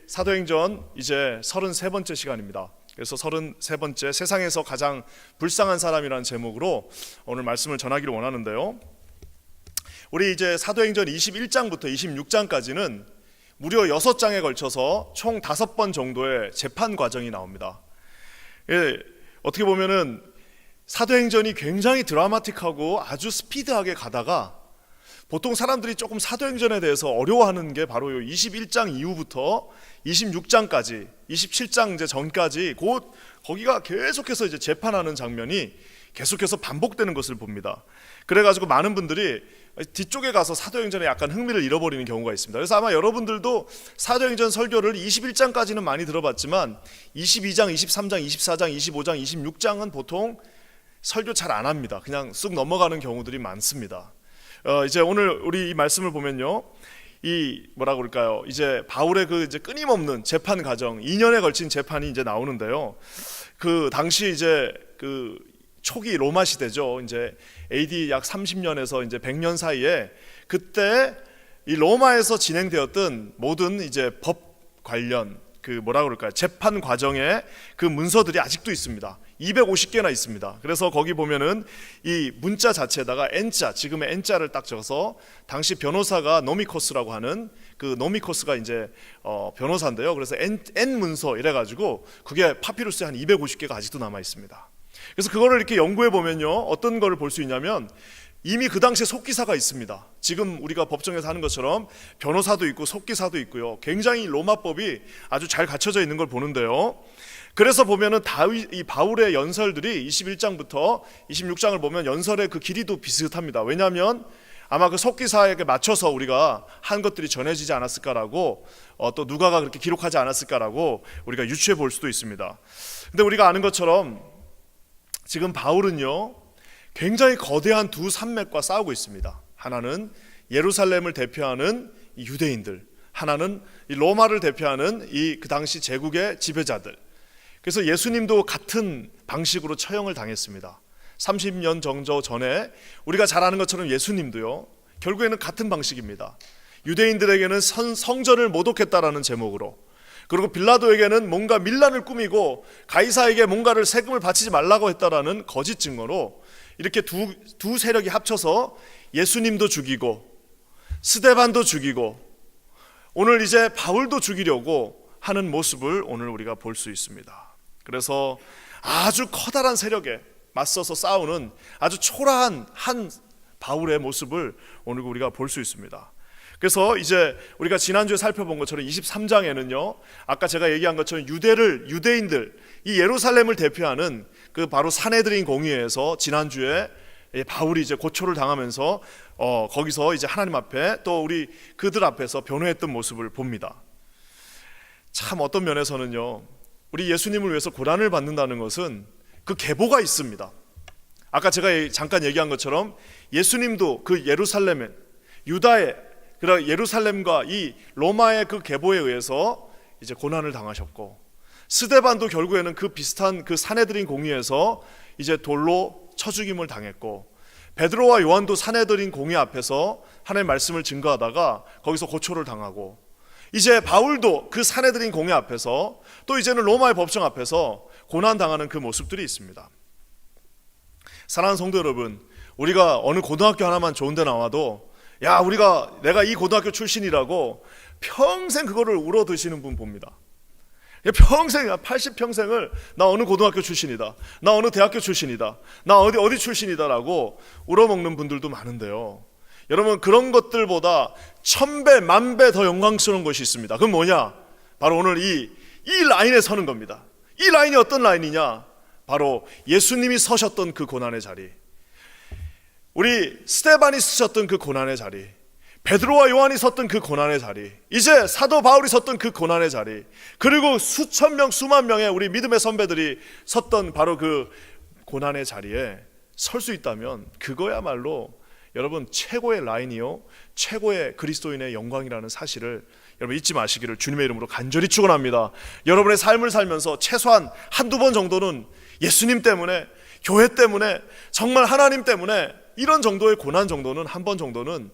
사도행전 이제 33번째 시간입니다. 그래서 33번째 세상에서 가장 불쌍한 사람이라는 제목으로 오늘 말씀을 전하기를 원하는데요. 우리 이제 사도행전 21장부터 26장까지는 무려 6장에 걸쳐서 총 5번 정도의 재판 과정이 나옵니다. 어떻게 보면은 사도행전이 굉장히 드라마틱하고 아주 스피드하게 가다가 보통 사람들이 조금 사도행전에 대해서 어려워하는 게 바로 21장 이후부터 26장까지 27장 이제 전까지 거기가 계속해서 이제 재판하는 장면이 계속해서 반복되는 것을 봅니다. 그래가지고 많은 분들이 뒤쪽에 가서 사도행전에 약간 흥미를 잃어버리는 경우가 있습니다. 그래서 아마 여러분들도 사도행전 설교를 21장까지는 많이 들어봤지만 22장, 23장, 24장, 25장, 26장은 보통 설교 잘 안 합니다. 그냥 쑥 넘어가는 경우들이 많습니다. 이제 오늘 우리 이 말씀을 보면요, 이제 바울의 그 이제 끊임없는 재판 과정, 2년에 걸친 재판이 이제 나오는데요. 그 당시 이제 그 초기 로마 시대죠. 이제 AD 약 30년에서 이제 100년 사이에 그때 이 로마에서 진행되었던 모든 이제 법 관련 재판 과정의 그 문서들이 아직도 있습니다. 250개나 있습니다. 그래서 거기 보면은 이 문자 자체에다가 N자, 지금의 N자를 딱 적어서 당시 변호사가 노미코스라고 하는 그 노미코스가 이제 변호사인데요. 그래서 N 문서 이래가지고 그게 파피루스에 한 250개가 아직도 남아 있습니다. 그래서 그거를 이렇게 연구해 보면요, 어떤 거를 볼 수 있냐면 이미 그 당시에 속기사가 있습니다. 지금 우리가 법정에서 하는 것처럼 변호사도 있고 속기사도 있고요. 굉장히 로마법이 아주 잘 갖춰져 있는 걸 보는데요. 그래서 보면은 이 바울의 연설들이 21장부터 26장을 보면 연설의 그 길이도 비슷합니다. 왜냐하면 아마 그 속기사에게 맞춰서 우리가 한 것들이 전해지지 않았을까라고, 또 누가가 그렇게 기록하지 않았을까라고 우리가 유추해 볼 수도 있습니다. 근데 우리가 아는 것처럼 지금 바울은요, 굉장히 거대한 두 산맥과 싸우고 있습니다. 하나는 예루살렘을 대표하는 이 유대인들, 하나는 이 로마를 대표하는 그 당시 제국의 지배자들. 그래서 예수님도 같은 방식으로 처형을 당했습니다. 30년 정도 전에 우리가 잘 아는 것처럼 예수님도요, 결국에는 같은 방식입니다. 유대인들에게는 성전을 모독했다라는 제목으로, 그리고 빌라도에게는 뭔가 밀란을 꾸미고 가이사에게 뭔가를 세금을 바치지 말라고 했다라는 거짓 증거로 이렇게 두 세력이 합쳐서 예수님도 죽이고 스데반도 죽이고 오늘 이제 바울도 죽이려고 하는 모습을 오늘 우리가 볼 수 있습니다. 그래서 아주 커다란 세력에 맞서서 싸우는 아주 초라한 한 바울의 모습을 오늘 우리가 볼 수 있습니다. 그래서 이제 우리가 지난주에 살펴본 것처럼 23장에는요, 아까 제가 얘기한 것처럼 유대인들, 이 예루살렘을 대표하는 그 바로 산헤드린 공의회에서 지난주에 바울이 이제 고초를 당하면서 거기서 이제 하나님 앞에 또 그들 앞에서 변호했던 모습을 봅니다. 참 어떤 면에서는요, 우리 예수님을 위해서 고난을 받는다는 것은 그 계보가 있습니다. 아까 제가 잠깐 얘기한 것처럼 예수님도 그 예루살렘에 유다의 예루살렘과 이 로마의 그 계보에 의해서 이제 고난을 당하셨고, 스데반도 결국에는 그 비슷한 그 산헤드린 공의에서 이제 돌로 쳐 죽임을 당했고, 베드로와 요한도 산헤드린 공의 앞에서 하나님의 말씀을 증거하다가 거기서 고초를 당하고, 이제 바울도 그 산헤드린 공의 앞에서 또 이제는 로마의 법정 앞에서 고난 당하는 그 모습들이 있습니다. 사랑하는 성도 여러분, 우리가 어느 고등학교 하나만 좋은 데 나와도 내가 이 고등학교 출신이라고 평생 그거를 울어드시는 분 봅니다. 평생 80평생을 나 어느 고등학교 출신이다, 나 어느 대학교 출신이다, 나 어디 출신이다라고 울어먹는 분들도 많은데요, 여러분 그런 것들보다 1000배, 10,000배 더 영광스러운 것이 있습니다. 그건 뭐냐? 바로 오늘 이 라인에 서는 겁니다. 이 라인이 어떤 라인이냐? 바로 예수님이 서셨던 그 고난의 자리, 우리 스데반이 쓰셨던 그 고난의 자리, 베드로와 요한이 섰던 그 고난의 자리, 이제 사도 바울이 섰던 그 고난의 자리, 그리고 수천 명, 수만 명의 우리 믿음의 선배들이 섰던 바로 그 고난의 자리에 설 수 있다면 그거야말로 여러분 최고의 라인이요, 최고의 그리스도인의 영광이라는 사실을 여러분 잊지 마시기를 주님의 이름으로 간절히 축원합니다. 여러분의 삶을 살면서 최소한 한두 번 정도는 예수님 때문에, 교회 때문에, 정말 하나님 때문에 이런 정도의 고난 정도는, 한 번 정도는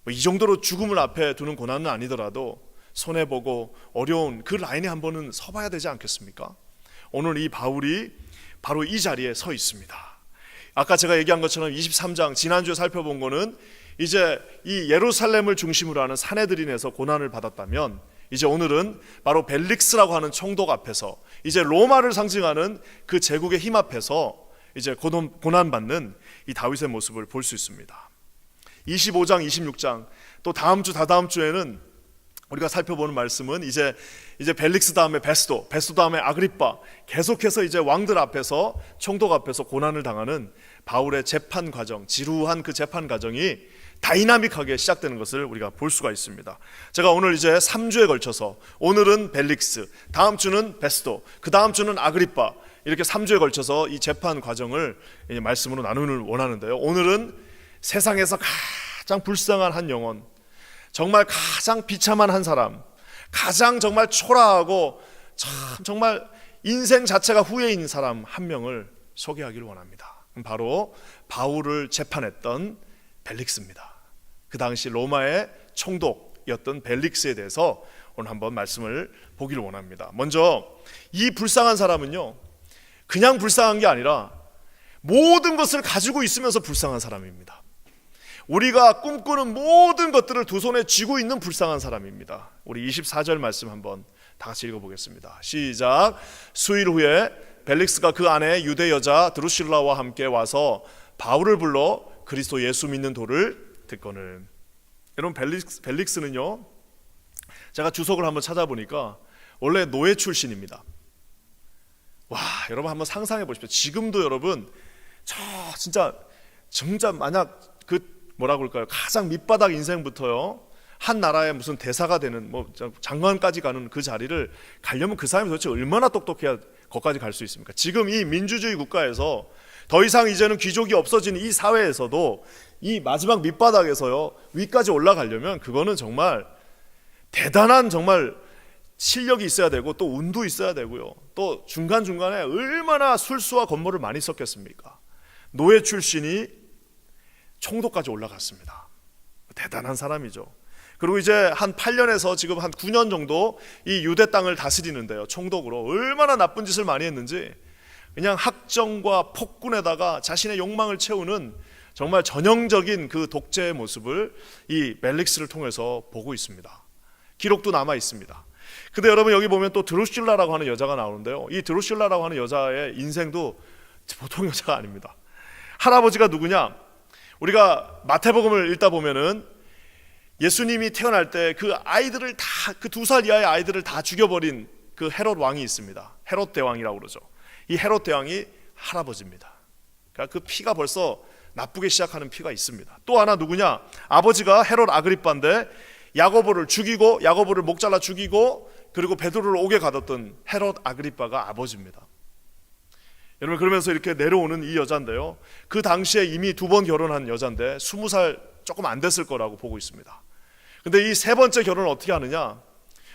이 정도로 죽음을 앞에 두는 고난은 아니더라도 손해보고 어려운 그 라인에 한 번은 서봐야 되지 않겠습니까? 오늘 이 바울이 바로 이 자리에 서 있습니다. 아까 제가 얘기한 것처럼 23장 지난주에 살펴본 거는 이제 이 예루살렘을 중심으로 하는 산헤드린에서 고난을 받았다면, 이제 오늘은 바로 벨릭스라고 하는 총독 앞에서, 이제 로마를 상징하는 그 제국의 힘 앞에서 이제 고난받는 이 다윗의 모습을 볼 수 있습니다. 25장 26장 또 다음 주 다다음 주에는 우리가 살펴보는 말씀은 이제 벨릭스 다음에 베스도 다음에 아그리빠, 계속해서 이제 왕들 앞에서, 총독 앞에서 고난을 당하는 바울의 재판 과정, 지루한 그 재판 과정이 다이나믹하게 시작되는 것을 우리가 볼 수가 있습니다. 제가 오늘 이제 3주에 걸쳐서, 오늘은 벨릭스, 다음 주는 베스도, 그 다음 주는 아그리빠, 이렇게 3주에 걸쳐서 이 재판 과정을 말씀으로 나누길 원하는데요. 오늘은 세상에서 가장 불쌍한 한 영혼, 정말 가장 비참한 한 사람, 가장 정말 초라하고 정말 인생 자체가 후회인 사람 한 명을 소개하기를 원합니다. 바로 바울을 재판했던 벨릭스입니다. 그 당시 로마의 총독이었던 벨릭스에 대해서 오늘 한번 말씀을 보기를 원합니다. 먼저 이 불쌍한 사람은요, 그냥 불쌍한 게 아니라 모든 것을 가지고 있으면서 불쌍한 사람입니다. 우리가 꿈꾸는 모든 것들을 두 손에 쥐고 있는 불쌍한 사람입니다. 우리 24절 말씀 한번 다 같이 읽어보겠습니다. 시작. 수일 후에 벨릭스가 그 아내 유대 여자 드루실라와 함께 와서 바울을 불러 그리스도 예수 믿는 도를 듣거늘. 여러분, 벨릭스는요, 제가 주석을 한번 찾아보니까 원래 노예 출신입니다. 와, 여러분 한번 상상해 보십시오. 지금도 여러분 진짜 만약 뭐라고 할까요? 가장 밑바닥 인생부터요, 한 나라의 무슨 대사가 되는, 장관까지 가는 그 자리를 가려면 그 사람이 도대체 얼마나 똑똑해야 거기까지 갈 수 있습니까? 지금 이 민주주의 국가에서 더 이상 이제는 귀족이 없어진 이 사회에서도 이 마지막 밑바닥에서요, 위까지 올라가려면 그거는 정말 대단한 정말 실력이 있어야 되고, 또 운도 있어야 되고요, 또 중간중간에 얼마나 술수와 건물을 많이 썼겠습니까? 노예 출신이 총독까지 올라갔습니다. 대단한 사람이죠. 그리고 이제 한 8년에서 지금 한 9년 정도 이 유대 땅을 다스리는데요, 총독으로 얼마나 나쁜 짓을 많이 했는지 그냥 학정과 폭군에다가 자신의 욕망을 채우는 정말 전형적인 그 독재의 모습을 이 벨릭스를 통해서 보고 있습니다. 기록도 남아 있습니다. 근데 여러분, 여기 보면 또 드루실라라고 하는 여자가 나오는데요, 이 드루실라라고 하는 여자의 인생도 보통 여자가 아닙니다. 할아버지가 누구냐? 우리가 마태복음을 읽다 보면은 예수님이 태어날 때 그 아이들을 다, 그 2살 이하의 아이들을 다 죽여버린 그 헤롯 왕이 있습니다. 헤롯 대왕이라고 그러죠. 이 헤롯 대왕이 할아버지입니다. 그러니까 그 피가 벌써 나쁘게 시작하는 피가 있습니다. 또 하나 누구냐? 아버지가 헤롯 아그리빠인데 야고보를 죽이고, 야고보를 목 잘라 죽이고, 그리고 베드로를 옥에 가뒀던 헤롯 아그리빠가 아버지입니다. 여러분, 그러면서 이렇게 내려오는 이 여자인데요, 그 당시에 이미 2번 결혼한 여자인데 20살 조금 안 됐을 거라고 보고 있습니다. 근데 이 3번째 결혼을 어떻게 하느냐?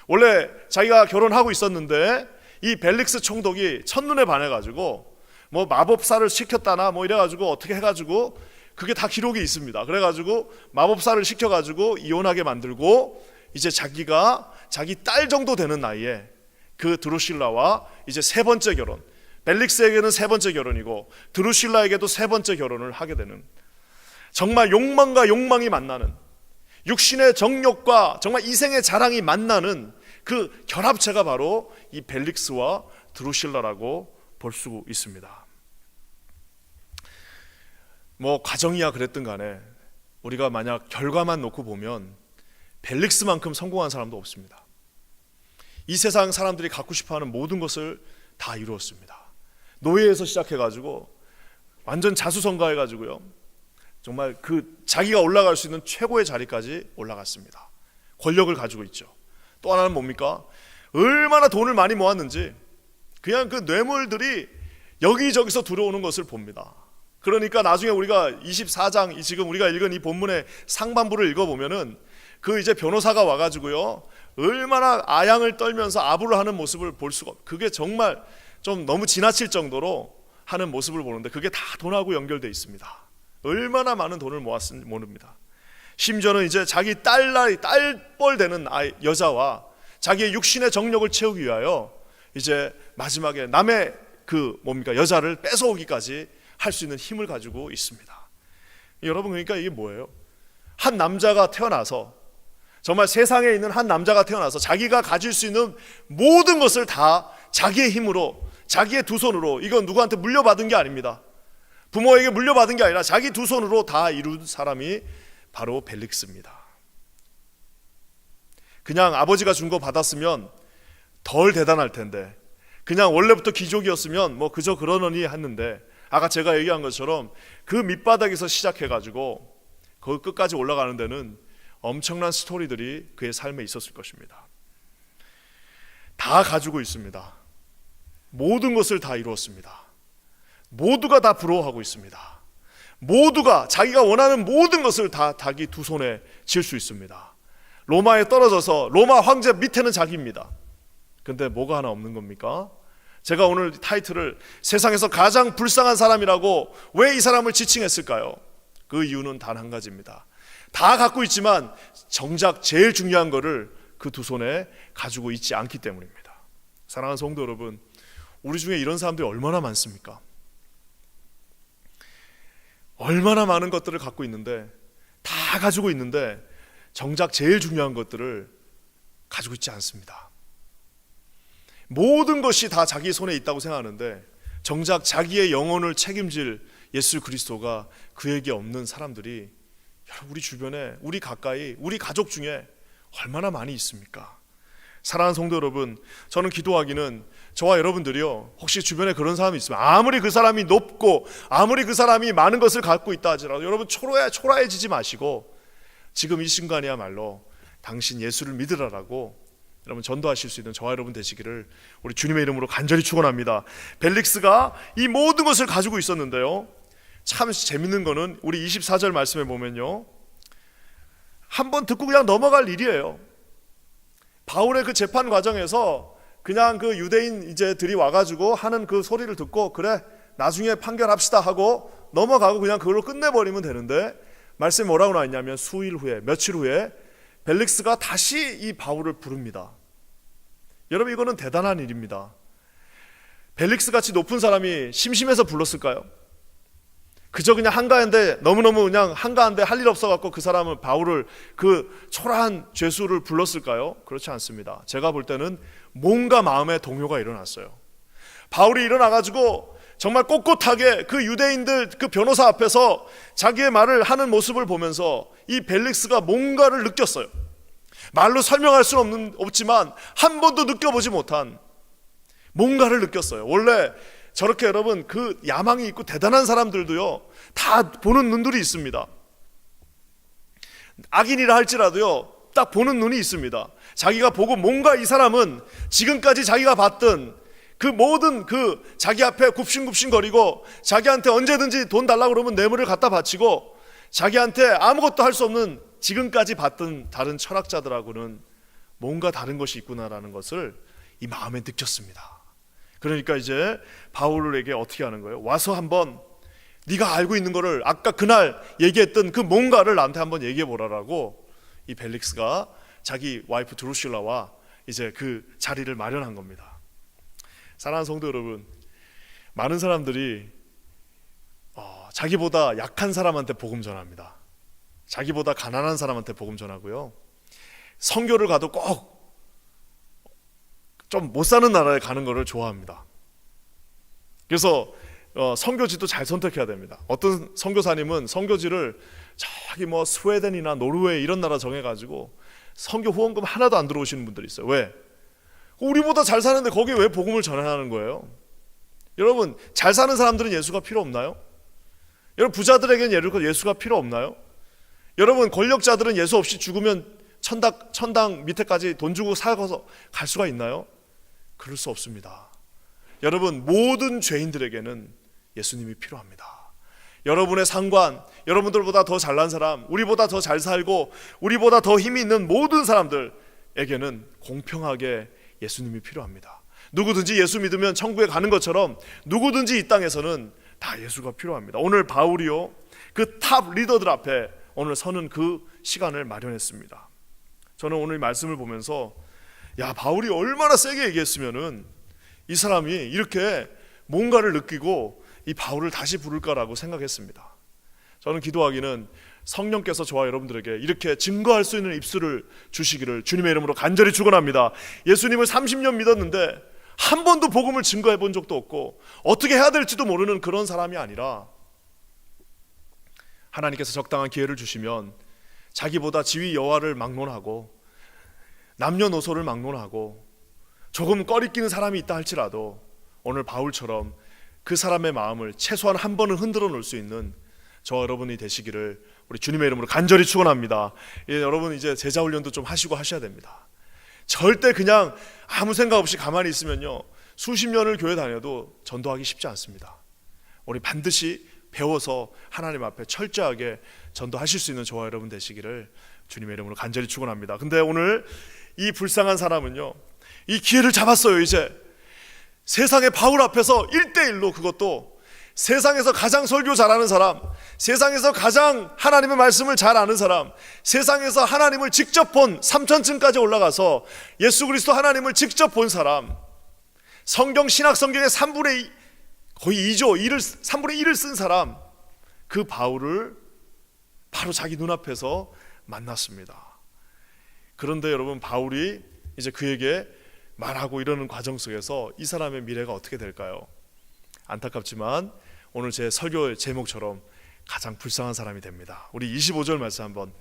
원래 자기가 결혼하고 있었는데 이 벨릭스 총독이 첫눈에 반해가지고 뭐 마법사를 시켰다나 뭐 이래가지고 어떻게 해가지고, 그게 다 기록이 있습니다. 그래가지고 마법사를 시켜가지고 이혼하게 만들고, 이제 자기가 자기 딸 정도 되는 나이에 그 드루실라와 이제 3번째 결혼, 벨릭스에게는 3번째 결혼이고 드루실라에게도 3번째 결혼을 하게 되는, 정말 욕망과 욕망이 만나는, 육신의 정욕과 정말 이생의 자랑이 만나는 그 결합체가 바로 이 벨릭스와 드루실라라고 볼 수 있습니다. 뭐 가정이야 그랬든 간에 우리가 만약 결과만 놓고 보면 벨릭스만큼 성공한 사람도 없습니다. 이 세상 사람들이 갖고 싶어하는 모든 것을 다 이루었습니다. 노예에서 시작해가지고 완전 자수성가해가지고요, 정말 그 자기가 올라갈 수 있는 최고의 자리까지 올라갔습니다. 권력을 가지고 있죠. 또 하나는 뭡니까? 얼마나 돈을 많이 모았는지 그냥 그 뇌물들이 여기저기서 들어오는 것을 봅니다. 그러니까 나중에 우리가 24장, 지금 우리가 읽은 이 본문의 상반부를 읽어보면은 그 이제 변호사가 와가지고요, 얼마나 아양을 떨면서 아부를 하는 모습을 볼 수가, 그게 정말 좀 너무 지나칠 정도로 하는 모습을 보는데 그게 다 돈하고 연결되어 있습니다. 얼마나 많은 돈을 모았는지 모릅니다. 심지어는 이제 자기 딸뻘 되는 여자와 자기의 육신의 정력을 채우기 위하여 이제 마지막에 남의 여자를 뺏어오기까지 할 수 있는 힘을 가지고 있습니다. 여러분, 그러니까 이게 뭐예요? 한 남자가 태어나서, 정말 세상에 있는 한 남자가 태어나서 자기가 가질 수 있는 모든 것을 다 자기의 힘으로, 자기의 두 손으로, 이건 누구한테 물려받은 게 아닙니다. 부모에게 물려받은 게 아니라 자기 두 손으로 다 이룬 사람이 바로 벨릭스입니다. 그냥 아버지가 준 거 받았으면 덜 대단할 텐데, 그냥 원래부터 귀족이었으면 뭐 그저 그러느니 했는데, 아까 제가 얘기한 것처럼 그 밑바닥에서 시작해가지고 그 끝까지 올라가는 데는 엄청난 스토리들이 그의 삶에 있었을 것입니다. 다 가지고 있습니다. 모든 것을 다 이루었습니다. 모두가 다 부러워하고 있습니다. 모두가 자기가 원하는 모든 것을 다 자기 두 손에 쥘 수 있습니다. 로마에 떨어져서 로마 황제 밑에는 자기입니다. 근데 뭐가 하나 없는 겁니까? 제가 오늘 타이틀을 세상에서 가장 불쌍한 사람이라고 왜 이 사람을 지칭했을까요? 그 이유는 단 한 가지입니다. 다 갖고 있지만 정작 제일 중요한 거를 그 두 손에 가지고 있지 않기 때문입니다. 사랑하는 성도 여러분, 우리 중에 이런 사람들이 얼마나 많습니까? 얼마나 많은 것들을 갖고 있는데, 다 가지고 있는데 정작 제일 중요한 것들을 가지고 있지 않습니다. 모든 것이 다 자기 손에 있다고 생각하는데 정작 자기의 영혼을 책임질 예수 그리스도가 그에게 없는 사람들이 우리 주변에, 우리 가까이, 우리 가족 중에 얼마나 많이 있습니까? 사랑하는 성도 여러분, 저는 기도하기는 저와 여러분들이요, 혹시 주변에 그런 사람이 있으면, 아무리 그 사람이 높고 아무리 그 사람이 많은 것을 갖고 있다 하더라도 여러분 초라해지지 마시고 지금 이 순간이야말로 당신 예수를 믿으라라고 여러분 전도하실 수 있는 저와 여러분 되시기를 우리 주님의 이름으로 간절히 축원합니다. 벨릭스가 이 모든 것을 가지고 있었는데요, 참 재밌는 거는 우리 24절 말씀에 보면요, 한번 듣고 그냥 넘어갈 일이에요. 바울의 그 재판 과정에서 그냥 그 유대인 이제들이 와가지고 하는 그 소리를 듣고 그래 나중에 판결합시다 하고 넘어가고 그냥 그걸로 끝내버리면 되는데, 말씀이 뭐라고 나왔냐면 수일 후에, 며칠 후에 벨릭스가 다시 이 바울을 부릅니다. 여러분, 이거는 대단한 일입니다. 벨릭스 같이 높은 사람이 심심해서 불렀을까요? 그저 그냥 한가한데, 너무너무 그냥 한가한데 할 일 없어갖고 그 사람은 바울을, 그 초라한 죄수를 불렀을까요? 그렇지 않습니다. 제가 볼 때는 뭔가 마음의 동요가 일어났어요. 바울이 일어나가지고 정말 꼿꼿하게 그 유대인들 그 변호사 앞에서 자기의 말을 하는 모습을 보면서 이 벨릭스가 뭔가를 느꼈어요. 말로 설명할 수는 없지만 한 번도 느껴보지 못한 뭔가를 느꼈어요. 원래 저렇게 여러분 그 야망이 있고 대단한 사람들도요, 다 보는 눈들이 있습니다. 악인이라 할지라도요, 딱 보는 눈이 있습니다. 자기가 보고 뭔가 이 사람은 지금까지 자기가 봤던 그 모든 그 자기 앞에 굽신굽신거리고 자기한테 언제든지 돈 달라고 그러면 뇌물을 갖다 바치고 자기한테 아무것도 할 수 없는 지금까지 봤던 다른 철학자들하고는 뭔가 다른 것이 있구나라는 것을 이 마음에 느꼈습니다. 그러니까 이제 바울에게 어떻게 하는 거예요? 와서 한번 네가 알고 있는 거를, 아까 그날 얘기했던 그 뭔가를 나한테 한번 얘기해 보라라고 이 벨릭스가 자기 와이프 드루실라와 이제 그 자리를 마련한 겁니다. 사랑하는 성도 여러분, 많은 사람들이 자기보다 약한 사람한테 복음 전합니다. 자기보다 가난한 사람한테 복음 전하고요, 선교를 가도 꼭 좀 못 사는 나라에 가는 것을 좋아합니다. 그래서 선교지도 잘 선택해야 됩니다. 어떤 선교사님은 선교지를 저기 뭐 스웨덴이나 노르웨이 이런 나라 정해가지고 선교 후원금 하나도 안 들어오시는 분들이 있어요. 왜? 우리보다 잘 사는데 거기에 왜 복음을 전하는 거예요? 여러분, 잘 사는 사람들은 예수가 필요 없나요? 여러분, 부자들에게는 예수가 필요 없나요? 여러분, 권력자들은 예수 없이 죽으면 천당 밑에까지 돈 주고 사서 갈 수가 있나요? 그럴 수 없습니다. 여러분, 모든 죄인들에게는 예수님이 필요합니다. 여러분의 상관, 여러분들보다 더 잘난 사람, 우리보다 더 잘 살고 우리보다 더 힘이 있는 모든 사람들에게는 공평하게 예수님이 필요합니다. 누구든지 예수 믿으면 천국에 가는 것처럼 누구든지 이 땅에서는 다 예수가 필요합니다. 오늘 바울이요, 그 탑 리더들 앞에 오늘 서는 그 시간을 마련했습니다. 저는 오늘 말씀을 보면서 바울이 얼마나 세게 얘기했으면은 이 사람이 이렇게 뭔가를 느끼고 이 바울을 다시 부를까라고 생각했습니다. 저는 기도하기는 성령께서 저와 여러분들에게 이렇게 증거할 수 있는 입술을 주시기를 주님의 이름으로 간절히 축원합니다. 예수님을 30년 믿었는데 한 번도 복음을 증거해 본 적도 없고 어떻게 해야 될지도 모르는 그런 사람이 아니라 하나님께서 적당한 기회를 주시면 자기보다 지위 여하를 막론하고 남녀노소를 막론하고 조금 꺼리끼는 사람이 있다 할지라도 오늘 바울처럼 그 사람의 마음을 최소한 한 번은 흔들어 놓을 수 있는 저와 여러분이 되시기를 우리 주님의 이름으로 간절히 축원합니다. 여러분 이제 제자 훈련도 좀 하시고 하셔야 됩니다. 절대 그냥 아무 생각 없이 가만히 있으면요 수십 년을 교회 다녀도 전도하기 쉽지 않습니다. 우리 반드시 배워서 하나님 앞에 철저하게 전도하실 수 있는 저와 여러분 되시기를 주님의 이름으로 간절히 축원합니다. 근데 오늘 이 불쌍한 사람은요 이 기회를 잡았어요. 이제 세상의 바울 앞에서 1대1로, 그것도 세상에서 가장 설교 잘하는 사람, 세상에서 가장 하나님의 말씀을 잘 아는 사람, 세상에서 하나님을 직접 본 3천층까지 올라가서 예수 그리스도 하나님을 직접 본 사람, 성경 신학 성경의 3분의 2, 거의 2조 3분의 1을 쓴 사람, 그 바울을 바로 자기 눈앞에서 만났습니다. 그런데 여러분 바울이 이제 그에게 말하고 이러는 과정 속에서 이 사람의 미래가 어떻게 될까요? 안타깝지만 오늘 제 설교 제목처럼 가장 불쌍한 사람이 됩니다. 우리 25절 말씀 한번,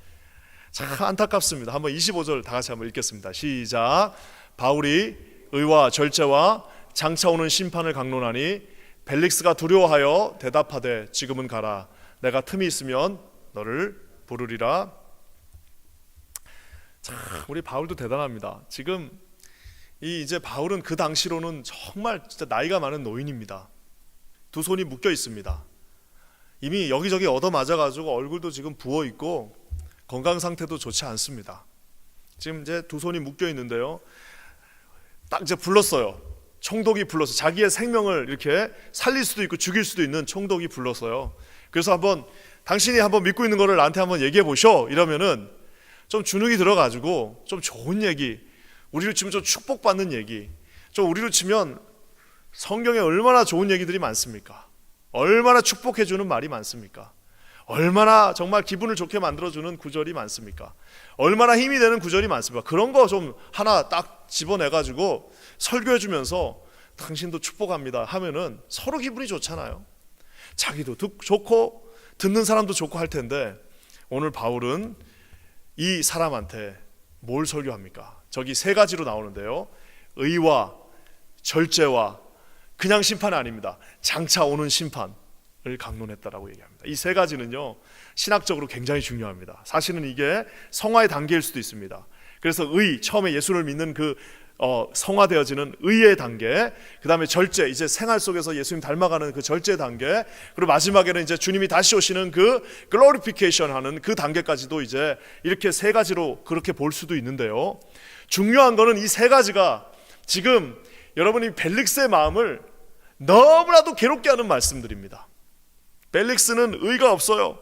참 안타깝습니다. 한번 25절 다 같이 한번 읽겠습니다. 시작. 바울이 의와 절제와 장차 오는 심판을 강론하니 벨릭스가 두려워하여 대답하되 지금은 가라. 내가 틈이 있으면 너를 부르리라. 참 우리 바울도 대단합니다. 지금 이제 바울은 그 당시로는 정말 진짜 나이가 많은 노인입니다. 두 손이 묶여 있습니다. 이미 여기저기 얻어맞아가지고 얼굴도 지금 부어 있고 건강 상태도 좋지 않습니다. 지금 이제 두 손이 묶여 있는데요. 딱 이제 불렀어요. 총독이 불러서 자기의 생명을 이렇게 살릴 수도 있고 죽일 수도 있는 총독이 불렀어요. 그래서 당신이 한번 믿고 있는 거를 나한테 한번 얘기해 보셔. 이러면은 좀 주눅이 들어가지고 좀 좋은 얘기, 우리로 치면 좀 축복받는 얘기, 좀 우리로 치면 성경에 얼마나 좋은 얘기들이 많습니까? 얼마나 축복해주는 말이 많습니까? 얼마나 정말 기분을 좋게 만들어주는 구절이 많습니까? 얼마나 힘이 되는 구절이 많습니까? 그런 거 좀 하나 딱 집어내가지고 설교해주면서 당신도 축복합니다 하면은 서로 기분이 좋잖아요. 자기도 좋고 듣는 사람도 좋고 할 텐데 오늘 바울은 이 사람한테 뭘 설교합니까? 저기 세 가지로 나오는데요. 의와 절제와 그냥 심판이 아닙니다. 장차 오는 심판을 강론했다라고 얘기합니다. 이 세 가지는요 신학적으로 굉장히 중요합니다. 사실은 이게 성화의 단계일 수도 있습니다. 그래서 의, 처음에 예수를 믿는 그 성화되어지는 의의 단계, 그 다음에 절제, 이제 생활 속에서 예수님 닮아가는 그 절제 단계, 그리고 마지막에는 이제 주님이 다시 오시는 그 글로리피케이션 하는 그 단계까지도 이제 이렇게 세 가지로 그렇게 볼 수도 있는데요. 중요한 거는 이 세 가지가 지금 여러분이 벨릭스의 마음을 너무나도 괴롭게 하는 말씀들입니다. 벨릭스는 의가 없어요.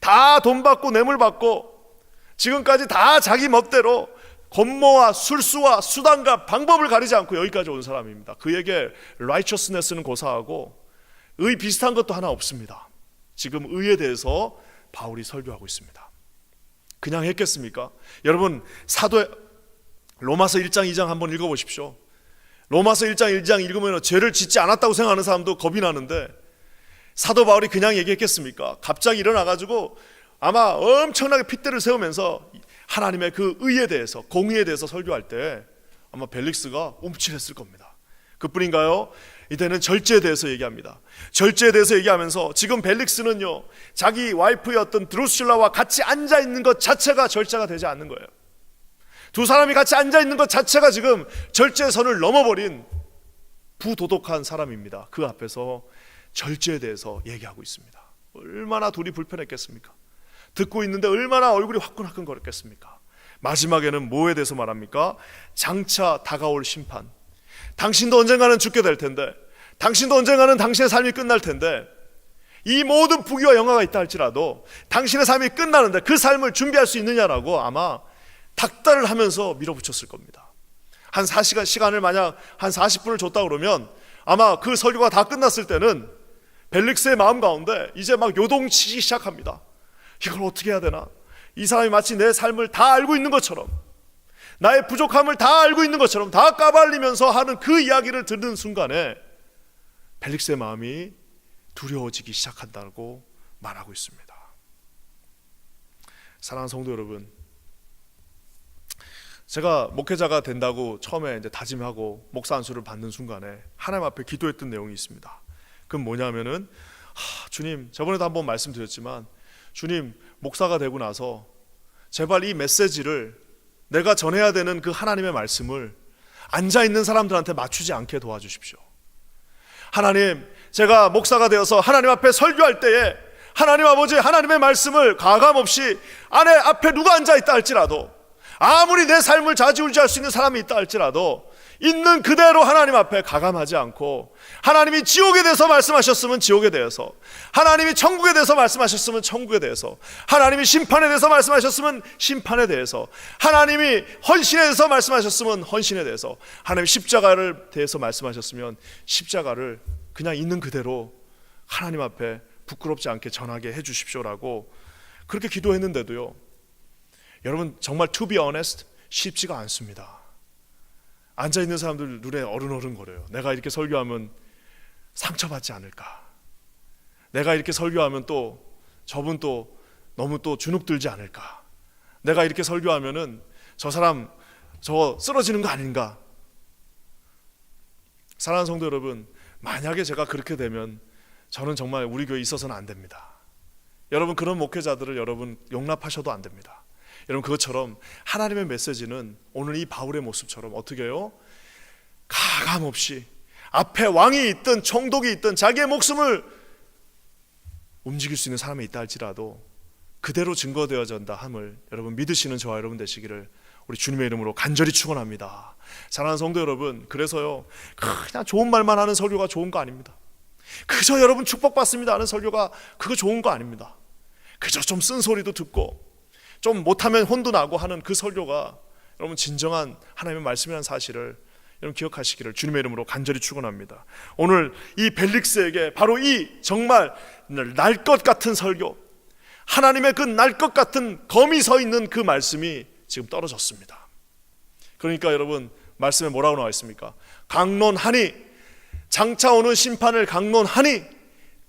다 돈 받고 뇌물 받고 지금까지 다 자기 멋대로 권모와 술수와 수단과 방법을 가리지 않고 여기까지 온 사람입니다. 그에게 righteousness는 고사하고 의 비슷한 것도 하나 없습니다. 지금 의에 대해서 바울이 설교하고 있습니다. 그냥 했겠습니까? 여러분 로마서 1장 2장 한번 읽어보십시오. 로마서 1장 1장 읽으면 죄를 짓지 않았다고 생각하는 사람도 겁이 나는데 사도 바울이 그냥 얘기했겠습니까? 갑자기 일어나가지고 아마 엄청나게 핏대를 세우면서 하나님의 그 의에 대해서, 공의에 대해서 설교할 때 아마 벨릭스가 움찔했을 겁니다. 그뿐인가요? 이때는 절제에 대해서 얘기합니다. 절제에 대해서 얘기하면서 지금 벨릭스는요 자기 와이프였던 드루실라와 같이 앉아있는 것 자체가 절제가 되지 않는 거예요. 두 사람이 같이 앉아있는 것 자체가 지금 절제의 선을 넘어버린 부도덕한 사람입니다. 그 앞에서 절제에 대해서 얘기하고 있습니다. 얼마나 둘이 불편했겠습니까? 듣고 있는데 얼마나 얼굴이 화끈화끈 거렸겠습니까? 마지막에는 뭐에 대해서 말합니까? 장차 다가올 심판. 당신도 언젠가는 죽게 될 텐데, 당신도 언젠가는 당신의 삶이 끝날 텐데, 이 모든 부귀와 영화가 있다 할지라도 당신의 삶이 끝나는데 그 삶을 준비할 수 있느냐라고 아마 닥달을 하면서 밀어붙였을 겁니다. 한 4시간 시간을 만약 한 40분을 줬다 그러면 아마 그 설교가 다 끝났을 때는 벨릭스의 마음 가운데 이제 막 요동치기 시작합니다. 이걸 어떻게 해야 되나? 이 사람이 마치 내 삶을 다 알고 있는 것처럼, 나의 부족함을 다 알고 있는 것처럼 다 까발리면서 하는 그 이야기를 듣는 순간에 벨릭스의 마음이 두려워지기 시작한다고 말하고 있습니다. 사랑하는 성도 여러분, 제가 목회자가 된다고 처음에 이제 다짐하고 목사 안수를 받는 순간에 하나님 앞에 기도했던 내용이 있습니다. 그건 뭐냐면은 주님, 저번에도 한번 말씀드렸지만 주님, 목사가 되고 나서 제발 이 메시지를 내가 전해야 되는 그 하나님의 말씀을 앉아있는 사람들한테 맞추지 않게 도와주십시오. 하나님, 제가 목사가 되어서 하나님 앞에 설교할 때에 하나님 아버지 하나님의 말씀을 가감없이 앞에 누가 앉아있다 할지라도, 아무리 내 삶을 좌지우지할 수 있는 사람이 있다 할지라도 있는 그대로 하나님 앞에 가감하지 않고, 하나님이 지옥에 대해서 말씀하셨으면 지옥에 대해서, 하나님이 천국에 대해서 말씀하셨으면 천국에 대해서, 하나님이 심판에 대해서 말씀하셨으면 심판에 대해서, 하나님이 헌신에 대해서 말씀하셨으면 헌신에 대해서, 하나님이 십자가를 대해서 말씀하셨으면 십자가를 그냥 있는 그대로 하나님 앞에 부끄럽지 않게 전하게 해주십시오라고 그렇게 기도했는데도요, 여러분 정말 to be honest 쉽지가 않습니다. 앉아있는 사람들 눈에 어른어른거려요. 내가 이렇게 설교하면 상처받지 않을까, 내가 이렇게 설교하면 또 저분 또 너무 또 주눅들지 않을까, 내가 이렇게 설교하면은 저 사람 저 쓰러지는 거 아닌가. 사랑하는 성도 여러분, 만약에 제가 그렇게 되면 저는 정말 우리 교회에 있어서는 안 됩니다. 여러분, 그런 목회자들을 여러분 용납하셔도 안 됩니다. 여러분, 그것처럼 하나님의 메시지는 오늘 이 바울의 모습처럼 어떻게 해요? 가감없이 앞에 왕이 있든 총독이 있든 자기의 목숨을 움직일 수 있는 사람이 있다 할지라도 그대로 증거되어진다 함을 여러분 믿으시는 저와 여러분 되시기를 우리 주님의 이름으로 간절히 축원합니다. 사랑하는 성도 여러분, 그래서요, 그냥 좋은 말만 하는 설교가 좋은 거 아닙니다. 그저 여러분 축복받습니다 하는 설교가 그거 좋은 거 아닙니다. 그저 좀 쓴소리도 듣고 좀 못하면 혼도 나고 하는 그 설교가 여러분 진정한 하나님의 말씀이라는 사실을 여러분 기억하시기를 주님의 이름으로 간절히 축원합니다. 오늘 이 벨릭스에게 바로 이 정말 날 것 같은 설교, 하나님의 그 날 것 같은 검이 서 있는 그 말씀이 지금 떨어졌습니다. 그러니까 여러분 말씀에 뭐라고 나와 있습니까? 강론하니, 장차 오는 심판을 강론하니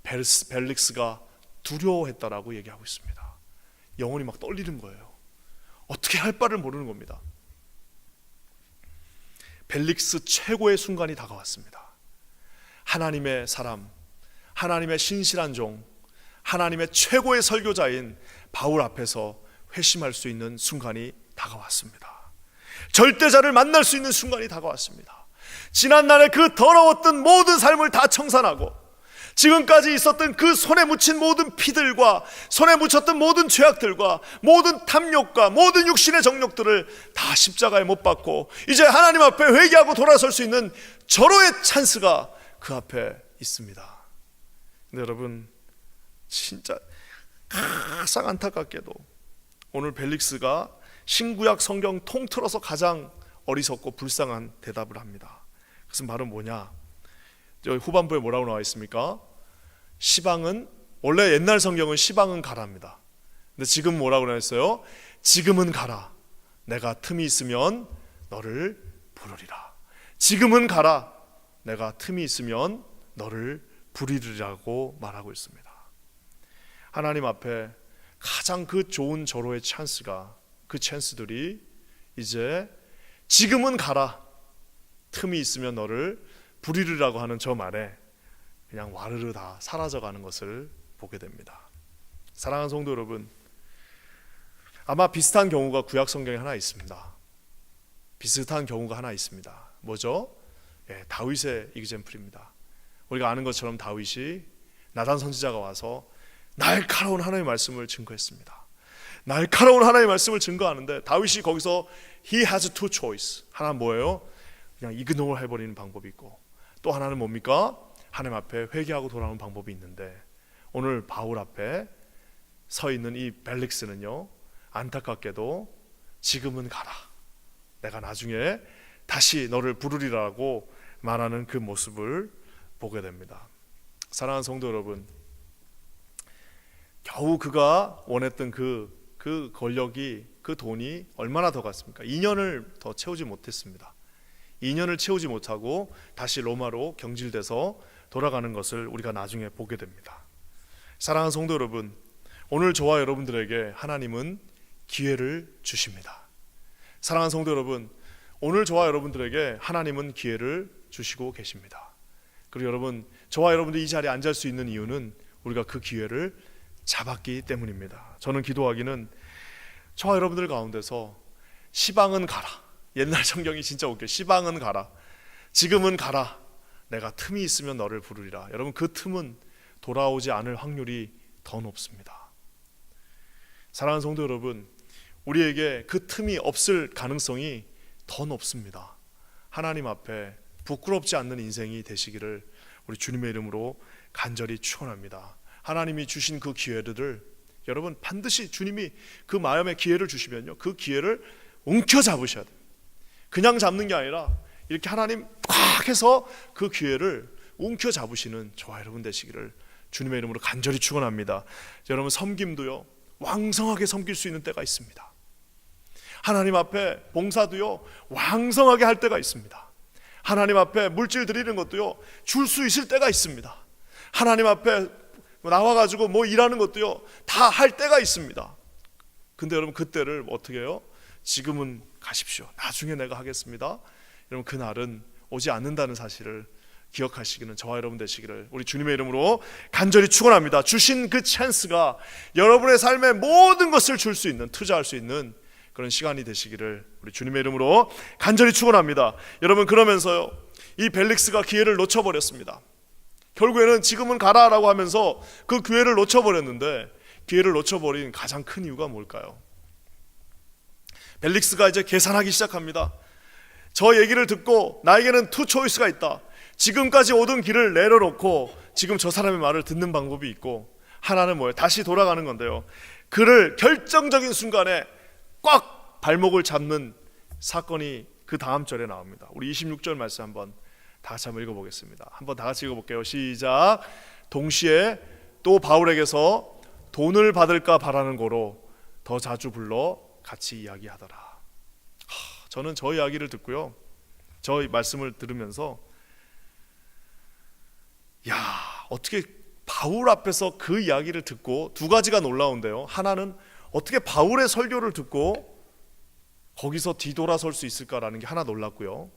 벨릭스가 두려워했다라고 얘기하고 있습니다. 영혼이 막 떨리는 거예요. 어떻게 할 바를 모르는 겁니다. 벨릭스 최고의 순간이 다가왔습니다. 하나님의 사람, 하나님의 신실한 종, 하나님의 최고의 설교자인 바울 앞에서 회심할 수 있는 순간이 다가왔습니다. 절대자를 만날 수 있는 순간이 다가왔습니다. 지난날의 그 더러웠던 모든 삶을 다 청산하고 지금까지 있었던 그 손에 묻힌 모든 피들과 손에 묻혔던 모든 죄악들과 모든 탐욕과 모든 육신의 정욕들을 다 십자가에 못 박고 이제 하나님 앞에 회개하고 돌아설 수 있는 절호의 찬스가 그 앞에 있습니다. 근데 여러분 진짜 가장 안타깝게도 오늘 벨릭스가 신구약 성경 통틀어서 가장 어리석고 불쌍한 대답을 합니다. 그것은 바로 뭐냐? 후반부에 뭐라고 나와 있습니까? 시방은, 원래 옛날 성경은 시방은 가라입니다. 근데 지금 뭐라고 나왔어요? 지금은 가라. 내가 틈이 있으면 너를 부르리라. 지금은 가라. 내가 틈이 있으면 너를 부르리라고 말하고 있습니다. 하나님 앞에 가장 그 좋은 절호의 찬스가, 그 찬스들이 이제 지금은 가라. 틈이 있으면 너를 부리르라고 하는 저 말에 그냥 와르르 다 사라져가는 것을 보게 됩니다. 사랑하는 성도 여러분, 아마 비슷한 경우가 구약 성경에 하나 있습니다. 비슷한 경우가 하나 있습니다. 뭐죠? 다윗의 이그젬플입니다. 우리가 아는 것처럼 다윗이 나단 선지자가 와서 날카로운 하나님의 말씀을 증거했습니다. 날카로운 하나님의 말씀을 증거하는데 다윗이 거기서 he has two choice. 하나는 뭐예요? 그냥 이그노를 해버리는 방법이 있고, 또 하나는 뭡니까? 하나님 앞에 회개하고 돌아오는 방법이 있는데, 오늘 바울 앞에 서 있는 이 벨릭스는요, 안타깝게도 지금은 가라, 내가 나중에 다시 너를 부르리라고 말하는 그 모습을 보게 됩니다. 사랑하는 성도 여러분, 겨우 그가 원했던 그 권력이, 그 돈이 얼마나 더 갔습니까? 2년을 더 채우지 못했습니다. 2년을 채우지 못하고 다시 로마로 경질돼서 돌아가는 것을 우리가 나중에 보게 됩니다. 사랑하는 성도 여러분, 오늘 저와 여러분들에게 하나님은 기회를 주십니다. 사랑하는 성도 여러분, 오늘 저와 여러분들에게 하나님은 기회를 주시고 계십니다. 그리고 여러분, 저와 여러분들이 이 자리에 앉을 수 있는 이유는 우리가 그 기회를 잡았기 때문입니다. 저는 기도하기는 저와 여러분들 가운데서 시방은 가라, 옛날 성경이 진짜 웃겨요. 시방은 가라, 지금은 가라, 내가 틈이 있으면 너를 부르리라. 여러분, 그 틈은 돌아오지 않을 확률이 더 높습니다. 사랑하는 성도 여러분, 우리에게 그 틈이 없을 가능성이 더 높습니다. 하나님 앞에 부끄럽지 않는 인생이 되시기를 우리 주님의 이름으로 간절히 축원합니다. 하나님이 주신 그 기회들을 여러분 반드시 주님이 그 마음에 기회를 주시면요, 그 기회를 움켜잡으셔야 돼요. 그냥 잡는 게 아니라 이렇게 하나님 꽉 해서 그 기회를 움켜잡으시는 저와 여러분 되시기를 주님의 이름으로 간절히 축원합니다. 여러분, 섬김도요, 왕성하게 섬길 수 있는 때가 있습니다. 하나님 앞에 봉사도요, 왕성하게 할 때가 있습니다. 하나님 앞에 물질 드리는 것도요, 줄 수 있을 때가 있습니다. 하나님 앞에 나와가지고 뭐 일하는 것도요, 다 할 때가 있습니다. 근데 여러분, 그때를 어떻게 해요? 지금은 가십시오, 나중에 내가 하겠습니다. 여러분, 그날은 오지 않는다는 사실을 기억하시기는 저와 여러분 되시기를 우리 주님의 이름으로 간절히 축원합니다. 주신 그 찬스가 여러분의 삶에 모든 것을 줄 수 있는, 투자할 수 있는 그런 시간이 되시기를 우리 주님의 이름으로 간절히 축원합니다. 여러분, 그러면서요, 이 벨릭스가 기회를 놓쳐버렸습니다. 결국에는 지금은 가라라고 하면서 그 기회를 놓쳐버렸는데, 기회를 놓쳐버린 가장 큰 이유가 뭘까요? 벨릭스가 이제 계산하기 시작합니다. 저 얘기를 듣고 나에게는 투 초이스가 있다. 지금까지 오던 길을 내려놓고 지금 저 사람의 말을 듣는 방법이 있고, 하나는 뭐예요? 다시 돌아가는 건데요, 그를 결정적인 순간에 꽉 발목을 잡는 사건이 그 다음 절에 나옵니다. 우리 26절 말씀 한번 다 같이 한번 읽어보겠습니다. 한번 다 같이 읽어볼게요. 시작. 동시에 또 바울에게서 돈을 받을까 바라는 고로 더 자주 불러 같이 이야기하더라. 저는 저 이야기를 듣고요, 저 말씀을 들으면서 야, 어떻게 바울 앞에서 그 이야기를 듣고, 두 가지가 놀라운데요, 하나는 어떻게 바울의 설교를 듣고 거기서 뒤돌아설 수 있을까라는 게 하나 놀랐고요,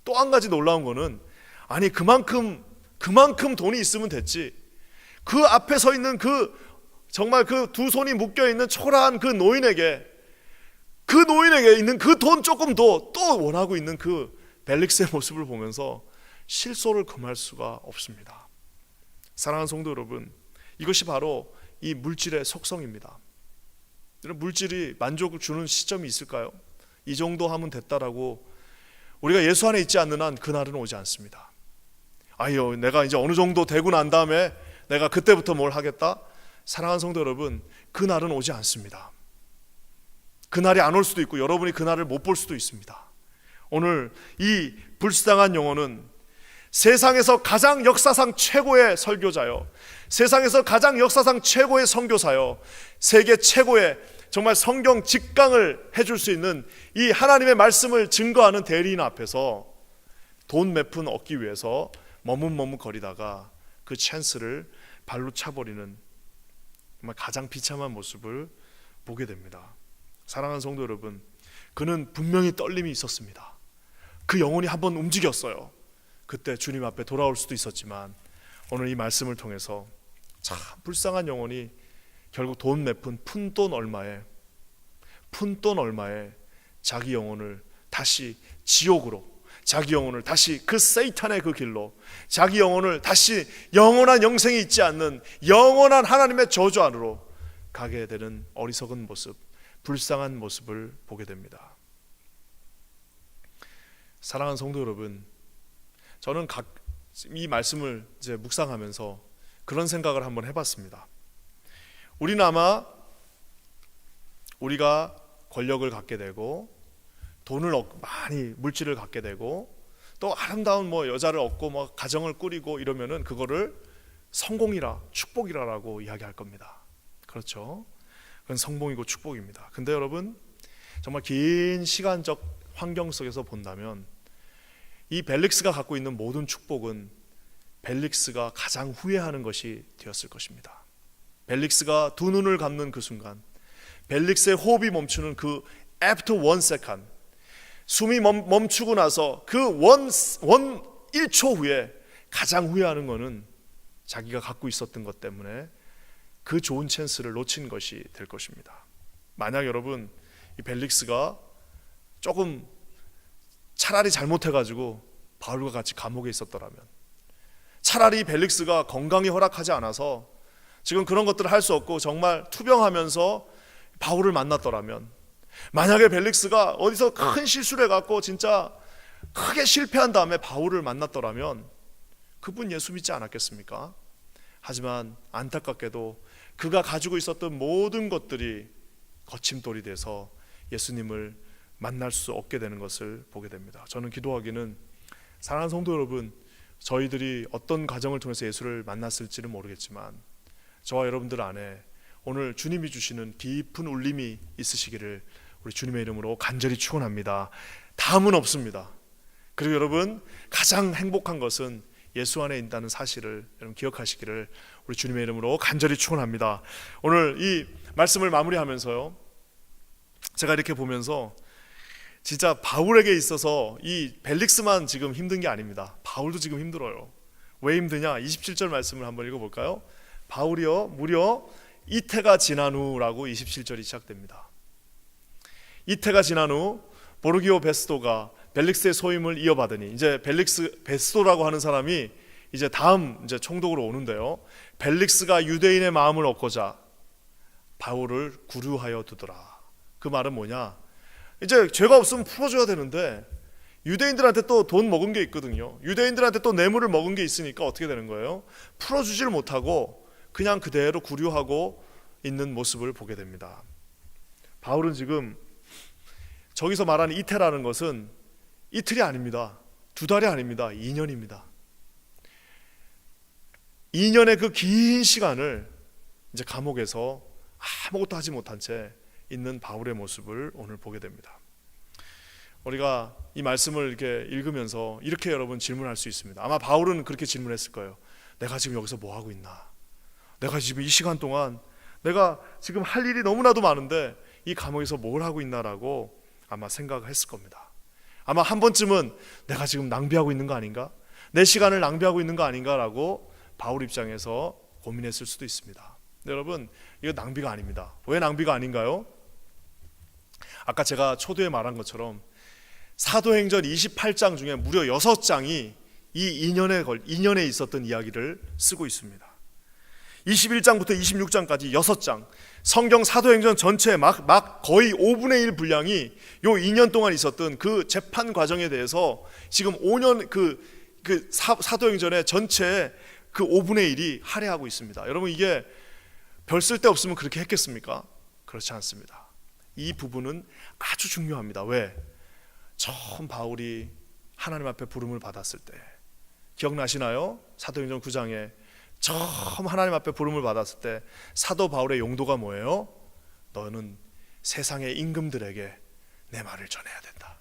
또 한 가지 놀라운 거는, 아니 그만큼 돈이 있으면 됐지, 그 앞에 서 있는 그 정말 그 두 손이 묶여 있는 초라한 그 노인에게 있는 그 돈 조금 더 또 원하고 있는 그 벨릭스의 모습을 보면서 실소를 금할 수가 없습니다. 사랑하는 성도 여러분, 이것이 바로 이 물질의 속성입니다. 물질이 만족을 주는 시점이 있을까요? 이 정도 하면 됐다라고 우리가 예수 안에 있지 않는 한 그날은 오지 않습니다. 아유, 내가 이제 어느 정도 되고 난 다음에 내가 그때부터 뭘 하겠다? 사랑하는 성도 여러분, 그날은 오지 않습니다. 그날이 안 올 수도 있고 여러분이 그날을 못 볼 수도 있습니다. 오늘 이 불쌍한 영혼은 세상에서 가장 역사상 최고의 설교자요, 세상에서 가장 역사상 최고의 선교사요, 세계 최고의 정말 성경 직강을 해줄 수 있는 이 하나님의 말씀을 증거하는 대리인 앞에서 돈 몇 푼 얻기 위해서 머뭇머뭇거리다가 그 찬스를 발로 차버리는 정말 가장 비참한 모습을 보게 됩니다. 사랑하는 성도 여러분, 그는 분명히 떨림이 있었습니다. 그 영혼이 한번 움직였어요. 그때 주님 앞에 돌아올 수도 있었지만, 오늘 이 말씀을 통해서 참 불쌍한 영혼이 결국 돈 몇 푼, 푼돈 얼마에 자기 영혼을 다시 지옥으로, 자기 영혼을 다시 그 세이탄의 그 길로, 자기 영혼을 다시 영원한 영생이 있지 않는 영원한 하나님의 저주 안으로 가게 되는 어리석은 모습, 불쌍한 모습을 보게 됩니다. 사랑하는 성도 여러분, 저는 이 말씀을 이제 묵상하면서 그런 생각을 한번 해봤습니다. 우리는 아마 우리가 권력을 갖게 되고 돈을 많이 물질을 갖게 되고 또 아름다운 여자를 얻고 가정을 꾸리고 이러면은 그거를 성공이라 축복이라고 이야기할 겁니다. 그렇죠? 그건 성공이고 축복입니다. 근데 여러분 정말 긴 시간적 환경 속에서 본다면 이 벨릭스가 갖고 있는 모든 축복은 벨릭스가 가장 후회하는 것이 되었을 것입니다. 벨릭스가 두 눈을 감는 그 순간, 벨릭스의 호흡이 멈추는 그 after 1 second, 숨이 멈추고 나서 그 1초 후에 가장 후회하는 것은 자기가 갖고 있었던 것 때문에 그 좋은 찬스를 놓친 것이 될 것입니다. 만약 여러분 이 벨릭스가 조금 차라리 잘못해가지고 바울과 같이 감옥에 있었더라면, 차라리 벨릭스가 건강이 허락하지 않아서 지금 그런 것들을 할 수 없고 정말 투병하면서 바울을 만났더라면, 만약에 벨릭스가 어디서 큰 실수를 해갖고 진짜 크게 실패한 다음에 바울을 만났더라면 그분 예수 믿지 않았겠습니까? 하지만 안타깝게도 그가 가지고 있었던 모든 것들이 거침돌이 돼서 예수님을 만날 수 없게 되는 것을 보게 됩니다. 저는 기도하기는 사랑하는 성도 여러분, 저희들이 어떤 과정을 통해서 예수를 만났을지는 모르겠지만 저와 여러분들 안에 오늘 주님이 주시는 깊은 울림이 있으시기를 우리 주님의 이름으로 간절히 축원합니다. 다음은 없습니다. 그리고 여러분 가장 행복한 것은 예수 안에 있다는 사실을 여러분 기억하시기를 우리 주님의 이름으로 간절히 축원합니다. 오늘 이 말씀을 마무리하면서요, 제가 이렇게 보면서 진짜 바울에게 있어서 이 벨릭스만 지금 힘든 게 아닙니다. 바울도 지금 힘들어요. 왜 힘드냐? 27절 말씀을 한번 읽어볼까요? 바울이요 무려 이태가 지난 후라고 27절이 시작됩니다. 이태가 지난 후 보르기오 베스도가 벨릭스의 소임을 이어받으니, 이제 벨릭스 베스도라고 하는 사람이 이제 다음 이제 총독으로 오는데요, 벨릭스가 유대인의 마음을 얻고자 바울을 구류하여 두더라. 그 말은 뭐냐? 이제 죄가 없으면 풀어줘야 되는데 유대인들한테 또 돈 먹은 게 있거든요. 유대인들한테 또 뇌물을 먹은 게 있으니까 어떻게 되는 거예요? 풀어주지를 못하고 그냥 그대로 구류하고 있는 모습을 보게 됩니다. 바울은 지금 저기서 말하는 이태라는 것은 이틀이 아닙니다. 2달이 아닙니다. 2년입니다. 2년의 그 긴 시간을 이제 감옥에서 아무것도 하지 못한 채 있는 바울의 모습을 오늘 보게 됩니다. 우리가 이 말씀을 이렇게 읽으면서 이렇게 여러분 질문할 수 있습니다. 아마 바울은 그렇게 질문했을 거예요. 내가 지금 여기서 뭐 하고 있나? 내가 지금 이 시간 동안 내가 지금 할 일이 너무나도 많은데 이 감옥에서 뭘 하고 있나라고 아마 생각을 했을 겁니다. 아마 한 번쯤은 내가 지금 낭비하고 있는 거 아닌가? 내 시간을 낭비하고 있는 거 아닌가라고 바울 입장에서 고민했을 수도 있습니다. 여러분 이거 낭비가 아닙니다. 왜 낭비가 아닌가요? 아까 제가 초두에 말한 것처럼 사도행전 28장 중에 무려 6장이 이 2년에 있었던 이야기를 쓰고 있습니다. 21장부터 26장까지 6장, 성경 사도행전 전체 막 거의 5분의 1 분량이 요 2년 동안 있었던 그 재판 과정에 대해서 지금 5년 그 사도행전의 전체 그 5분의 1이 할애하고 있습니다. 여러분 이게 별 쓸데없으면 그렇게 했겠습니까? 그렇지 않습니다. 이 부분은 아주 중요합니다. 왜? 처음 바울이 하나님 앞에 부름을 받았을 때 기억나시나요? 사도행전 9장에 처음 하나님 앞에 부름을 받았을 때 사도 바울의 용도가 뭐예요? 너는 세상의 임금들에게 내 말을 전해야 된다.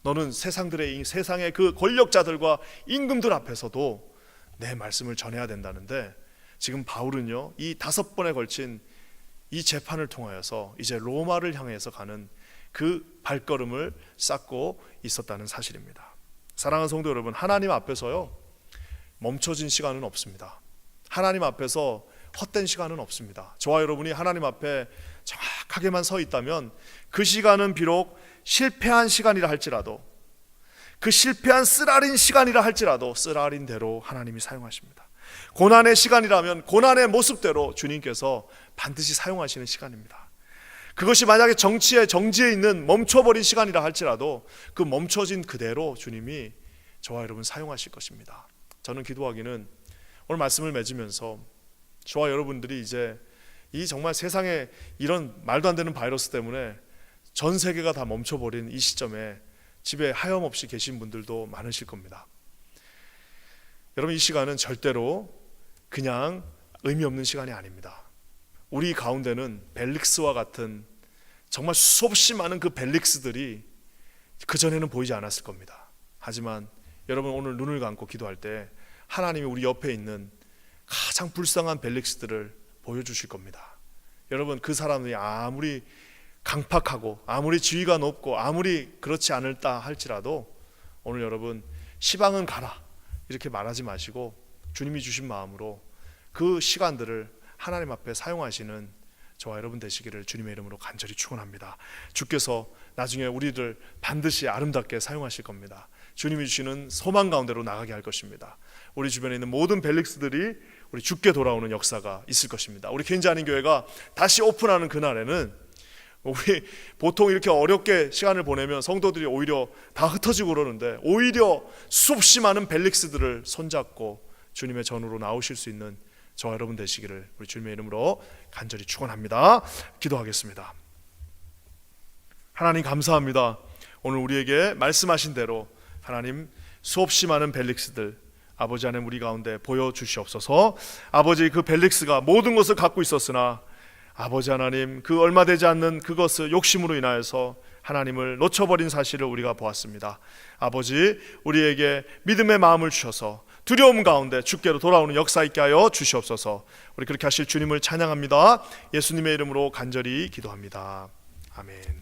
너는 세상의 그 권력자들과 임금들 앞에서도 내 말씀을 전해야 된다는데, 지금 바울은요 이 5번에 걸친 이 재판을 통하여서 이제 로마를 향해서 가는 그 발걸음을 쌓고 있었다는 사실입니다. 사랑하는 성도 여러분, 하나님 앞에서요 멈춰진 시간은 없습니다. 하나님 앞에서 헛된 시간은 없습니다. 저와 여러분이 하나님 앞에 정확하게만 서 있다면 그 시간은 비록 실패한 시간이라 할지라도, 그 실패한 쓰라린 시간이라 할지라도 쓰라린 대로 하나님이 사용하십니다. 고난의 시간이라면 고난의 모습대로 주님께서 반드시 사용하시는 시간입니다. 그것이 만약에 정지에 있는 멈춰버린 시간이라 할지라도 그 멈춰진 그대로 주님이 저와 여러분 사용하실 것입니다. 저는 기도하기는 오늘 말씀을 맺으면서 저와 여러분들이 이제 이 정말 세상에 이런 말도 안 되는 바이러스 때문에 전 세계가 다 멈춰버린 이 시점에 집에 하염없이 계신 분들도 많으실 겁니다. 여러분, 이 시간은 절대로 그냥 의미 없는 시간이 아닙니다. 우리 가운데는 벨릭스와 같은 정말 수없이 많은 그 벨릭스들이 그전에는 보이지 않았을 겁니다. 하지만 여러분, 오늘 눈을 감고 기도할 때 하나님이 우리 옆에 있는 가장 불쌍한 벨릭스들을 보여주실 겁니다. 여러분, 그 사람들이 아무리 강팍하고 아무리 지위가 높고 아무리 그렇지 않을다 할지라도 오늘 여러분, 시방은 가라 이렇게 말하지 마시고 주님이 주신 마음으로 그 시간들을 하나님 앞에 사용하시는 저와 여러분 되시기를 주님의 이름으로 간절히 축원합니다. 주께서 나중에 우리를 반드시 아름답게 사용하실 겁니다. 주님이 주시는 소망 가운데로 나가게 할 것입니다. 우리 주변에 있는 모든 벨릭스들이 우리 주께 돌아오는 역사가 있을 것입니다. 우리 개인지 아닌 교회가 다시 오픈하는 그날에는 우리 보통 이렇게 어렵게 시간을 보내면 성도들이 오히려 다 흩어지고 그러는데 오히려 수없이 많은 벨릭스들을 손잡고 주님의 전으로 나오실 수 있는 저와 여러분 되시기를 우리 주님의 이름으로 간절히 축원합니다. 기도하겠습니다. 하나님 감사합니다. 오늘 우리에게 말씀하신 대로 하나님 수없이 많은 벨릭스들 아버지 하나님 우리 가운데 보여주시옵소서. 아버지, 그 벨릭스가 모든 것을 갖고 있었으나 아버지 하나님 그 얼마 되지 않는 그것을 욕심으로 인하여서 하나님을 놓쳐버린 사실을 우리가 보았습니다. 아버지, 우리에게 믿음의 마음을 주셔서 두려움 가운데 주께로 돌아오는 역사 있게 하여 주시옵소서. 우리 그렇게 하실 주님을 찬양합니다. 예수님의 이름으로 간절히 기도합니다. 아멘.